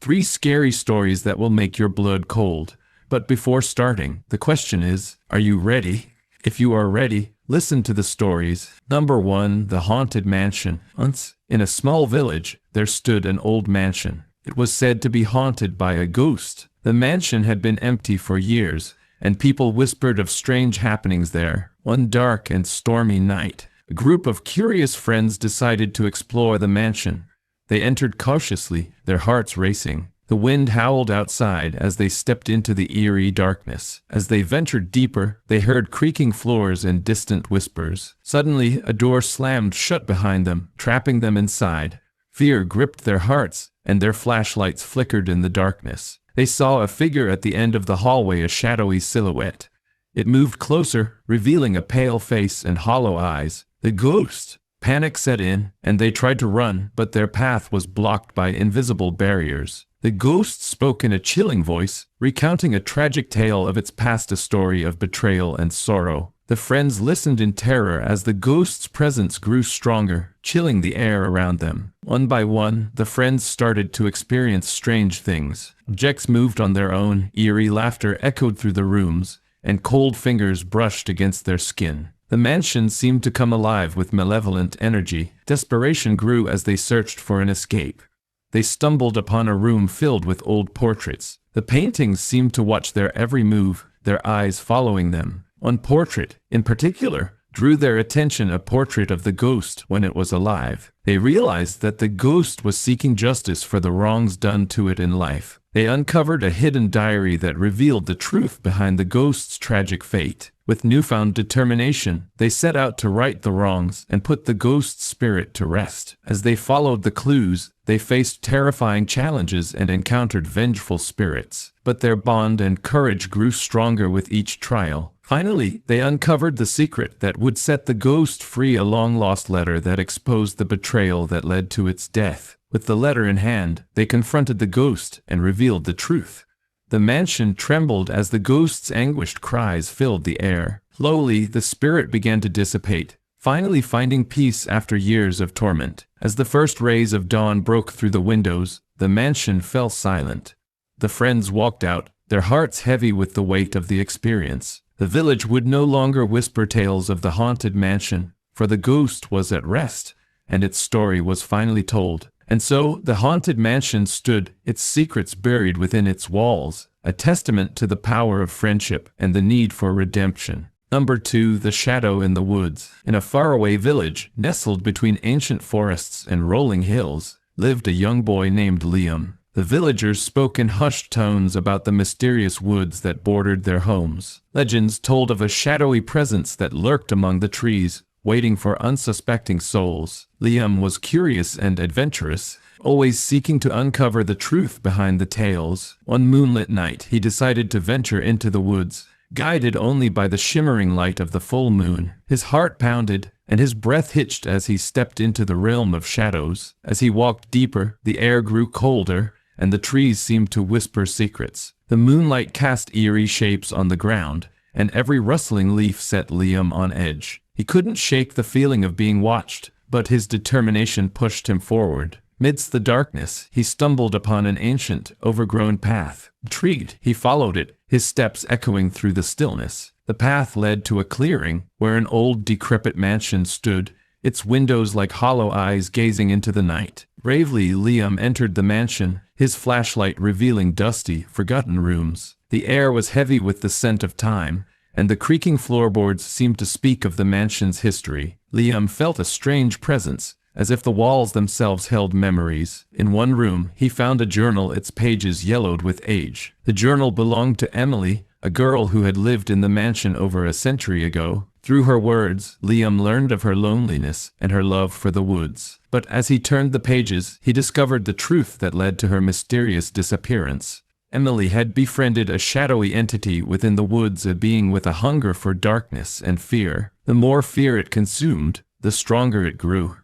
3 scary stories that will make your blood cold. But before starting, the question is, are you ready? If you are ready, listen to the stories. Number 1. The Haunted Mansion. Once, in a small village, there stood an old mansion. It was said to be haunted by a ghost. The mansion had been empty for years, and people whispered of strange happenings there. One dark and stormy night, a group of curious friends decided to explore the mansion. They entered cautiously, their hearts racing. The wind howled outside as they stepped into the eerie darkness. As they ventured deeper, they heard creaking floors and distant whispers. Suddenly, a door slammed shut behind them, trapping them inside. Fear gripped their hearts, and their flashlights flickered in the darkness. They saw a figure at the end of the hallway, a shadowy silhouette. It moved closer, revealing a pale face and hollow eyes. The ghost! Panic set in, and they tried to run, but their path was blocked by invisible barriers. The ghost spoke in a chilling voice, recounting a tragic tale of its past, a story of betrayal and sorrow. The friends listened in terror as the ghost's presence grew stronger, chilling the air around them. One by one, the friends started to experience strange things. Objects moved on their own, eerie laughter echoed through the rooms, and cold fingers brushed against their skin. The mansion seemed to come alive with malevolent energy. Desperation grew as they searched for an escape. They stumbled upon a room filled with old portraits. The paintings seemed to watch their every move, their eyes following them. One portrait, in particular, drew their attention, a portrait of the ghost when it was alive. They realized that the ghost was seeking justice for the wrongs done to it in life. They uncovered a hidden diary that revealed the truth behind the ghost's tragic fate. With newfound determination, they set out to right the wrongs and put the ghost's spirit to rest. As they followed the clues, they faced terrifying challenges and encountered vengeful spirits. But their bond and courage grew stronger with each trial. Finally, they uncovered the secret that would set the ghost free, a long-lost letter that exposed the betrayal that led to its death. With the letter in hand, they confronted the ghost and revealed the truth. The mansion trembled as the ghost's anguished cries filled the air. Slowly, the spirit began to dissipate, finally finding peace after years of torment. As the first rays of dawn broke through the windows, the mansion fell silent. The friends walked out, their hearts heavy with the weight of the experience. The village would no longer whisper tales of the haunted mansion, for the ghost was at rest, and its story was finally told. And so, the haunted mansion stood, its secrets buried within its walls, a testament to the power of friendship and the need for redemption. Number 2. The Shadow in the Woods. In a faraway village, nestled between ancient forests and rolling hills, lived a young boy named Liam. The villagers spoke in hushed tones about the mysterious woods that bordered their homes. Legends told of a shadowy presence that lurked among the trees, waiting for unsuspecting souls. Liam was curious and adventurous, always seeking to uncover the truth behind the tales. One moonlit night, he decided to venture into the woods, guided only by the shimmering light of the full moon. His heart pounded, and his breath hitched as he stepped into the realm of shadows. As he walked deeper, the air grew colder, and the trees seemed to whisper secrets. The moonlight cast eerie shapes on the ground, and every rustling leaf set Liam on edge. He couldn't shake the feeling of being watched, but his determination pushed him forward. Midst the darkness, he stumbled upon an ancient, overgrown path. Intrigued, he followed it, his steps echoing through the stillness. The path led to a clearing, where an old, decrepit mansion stood, its windows like hollow eyes gazing into the night. Bravely, Liam entered the mansion, his flashlight revealing dusty, forgotten rooms. The air was heavy with the scent of time, and the creaking floorboards seemed to speak of the mansion's history. Liam felt a strange presence, as if the walls themselves held memories. In one room, he found a journal, its pages yellowed with age. The journal belonged to Emily, a girl who had lived in the mansion over a century ago. Through her words, Liam learned of her loneliness and her love for the woods. But as he turned the pages, he discovered the truth that led to her mysterious disappearance. Emily had befriended a shadowy entity within the woods, a being with a hunger for darkness and fear. The more fear it consumed, the stronger it grew.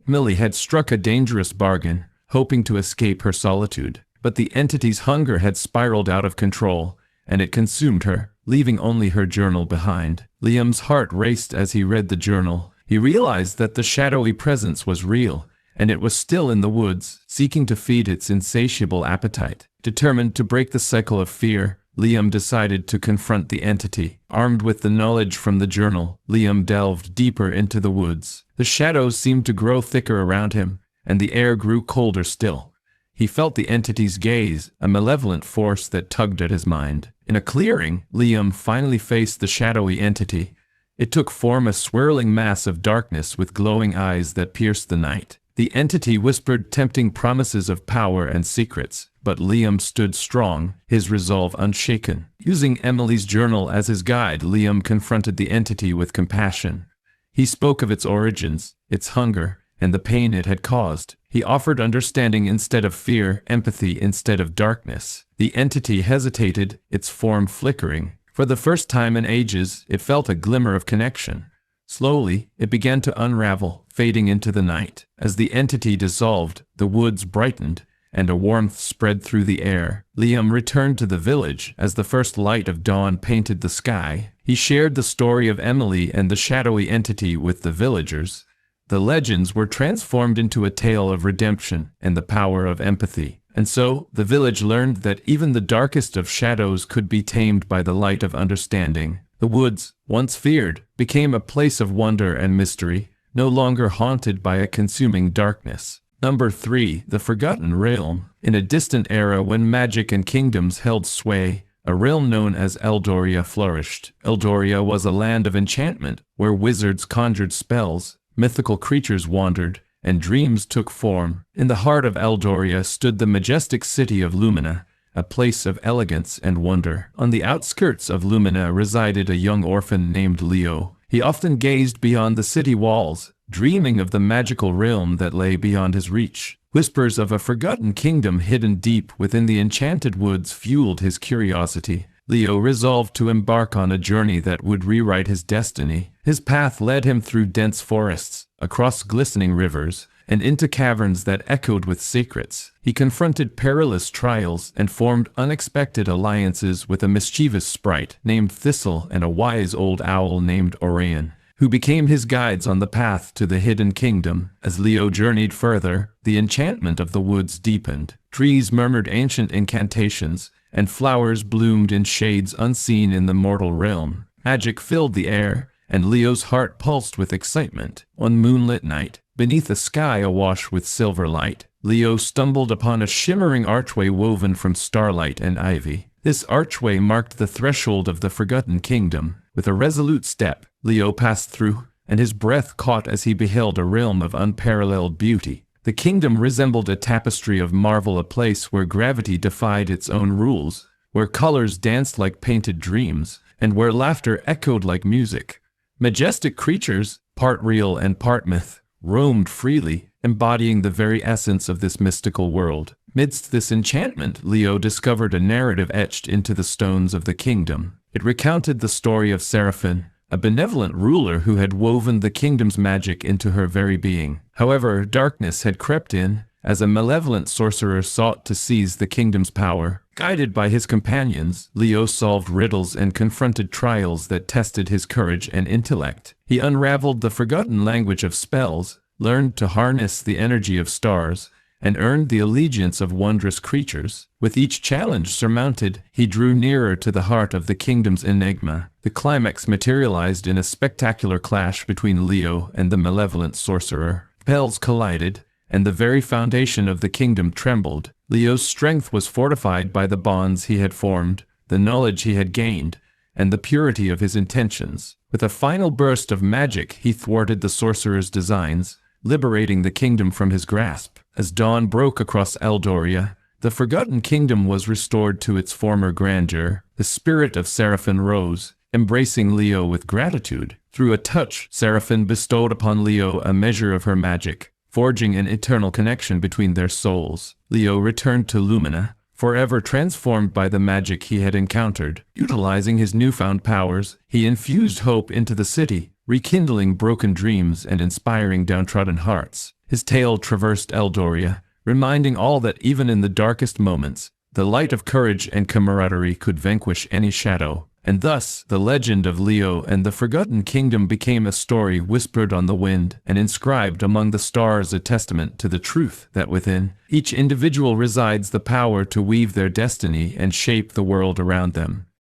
Emily had struck a dangerous bargain, hoping to escape her solitude. But the entity's hunger had spiraled out of control, and it consumed her, leaving only her journal behind. Liam's heart raced as he read the journal. He realized that the shadowy presence was real, and it was still in the woods, seeking to feed its insatiable appetite. Determined to break the cycle of fear, Liam decided to confront the entity. Armed with the knowledge from the journal, Liam delved deeper into the woods. The shadows seemed to grow thicker around him, and the air grew colder still. He felt the entity's gaze, a malevolent force that tugged at his mind. In a clearing, Liam finally faced the shadowy entity. It took form, a swirling mass of darkness with glowing eyes that pierced the night. The entity whispered tempting promises of power and secrets, but Liam stood strong, his resolve unshaken. Using Emily's journal as his guide, Liam confronted the entity with compassion. He spoke of its origins, its hunger, and the pain it had caused. He offered understanding instead of fear, empathy instead of darkness. The entity hesitated, its form flickering. For the first time in ages, it felt a glimmer of connection. Slowly, it began to unravel, fading into the night. As the entity dissolved, the woods brightened, and a warmth spread through the air. Liam returned to the village as the first light of dawn painted the sky. He shared the story of Emily and the shadowy entity with the villagers. The legends were transformed into a tale of redemption and the power of empathy. And so, the village learned that even the darkest of shadows could be tamed by the light of understanding. The woods, once feared, became a place of wonder and mystery, no longer haunted by a consuming darkness. Number 3. The Forgotten Realm. In a distant era when magic and kingdoms held sway, a realm known as Eldoria flourished. Eldoria was a land of enchantment, where wizards conjured spells, mythical creatures wandered, and dreams took form. In the heart of Eldoria stood the majestic city of Lumina, a place of elegance and wonder. On the outskirts of Lumina resided a young orphan named Leo. He often gazed beyond the city walls, dreaming of the magical realm that lay beyond his reach. Whispers of a forgotten kingdom hidden deep within the enchanted woods fueled his curiosity. Leo resolved to embark on a journey that would rewrite his destiny. His path led him through dense forests, across glistening rivers, and into caverns that echoed with secrets. He confronted perilous trials and formed unexpected alliances with a mischievous sprite named Thistle and a wise old owl named Orion, who became his guides on the path to the hidden kingdom. As Leo journeyed further, the enchantment of the woods deepened. Trees murmured ancient incantations, and flowers bloomed in shades unseen in the mortal realm. Magic filled the air, and Leo's heart pulsed with excitement. One moonlit night, beneath a sky awash with silver light, Leo stumbled upon a shimmering archway woven from starlight and ivy. This archway marked the threshold of the Forgotten Kingdom. With a resolute step, Leo passed through, and his breath caught as he beheld a realm of unparalleled beauty. The kingdom resembled a tapestry of marvel, a place where gravity defied its own rules, where colors danced like painted dreams, and where laughter echoed like music. Majestic creatures, part real and part myth, roamed freely, embodying the very essence of this mystical world. Midst this enchantment, Leo discovered a narrative etched into the stones of the kingdom. It recounted the story of Seraphine, a benevolent ruler who had woven the kingdom's magic into her very being. However, darkness had crept in, as a malevolent sorcerer sought to seize the kingdom's power. Guided by his companions, Leo solved riddles and confronted trials that tested his courage and intellect. He unraveled the forgotten language of spells, learned to harness the energy of stars, and earned the allegiance of wondrous creatures. With each challenge surmounted, he drew nearer to the heart of the kingdom's enigma. The climax materialized in a spectacular clash between Leo and the malevolent sorcerer. Spells collided, and the very foundation of the kingdom trembled. Leo's strength was fortified by the bonds he had formed, the knowledge he had gained, and the purity of his intentions. With a final burst of magic, he thwarted the sorcerer's designs, liberating the kingdom from his grasp. As dawn broke across Eldoria, the Forgotten Kingdom was restored to its former grandeur. The spirit of Seraphine rose, embracing Leo with gratitude. Through a touch, Seraphine bestowed upon Leo a measure of her magic, forging an eternal connection between their souls. Leo returned to Lumina, forever transformed by the magic he had encountered. Utilizing his newfound powers, he infused hope into the city, rekindling broken dreams and inspiring downtrodden hearts. His tale traversed Eldoria, reminding all that even in the darkest moments, the light of courage and camaraderie could vanquish any shadow. And thus, the legend of Leo and the Forgotten Kingdom became a story whispered on the wind and inscribed among the stars, a testament to the truth that within each individual resides the power to weave their destiny and shape the world around them.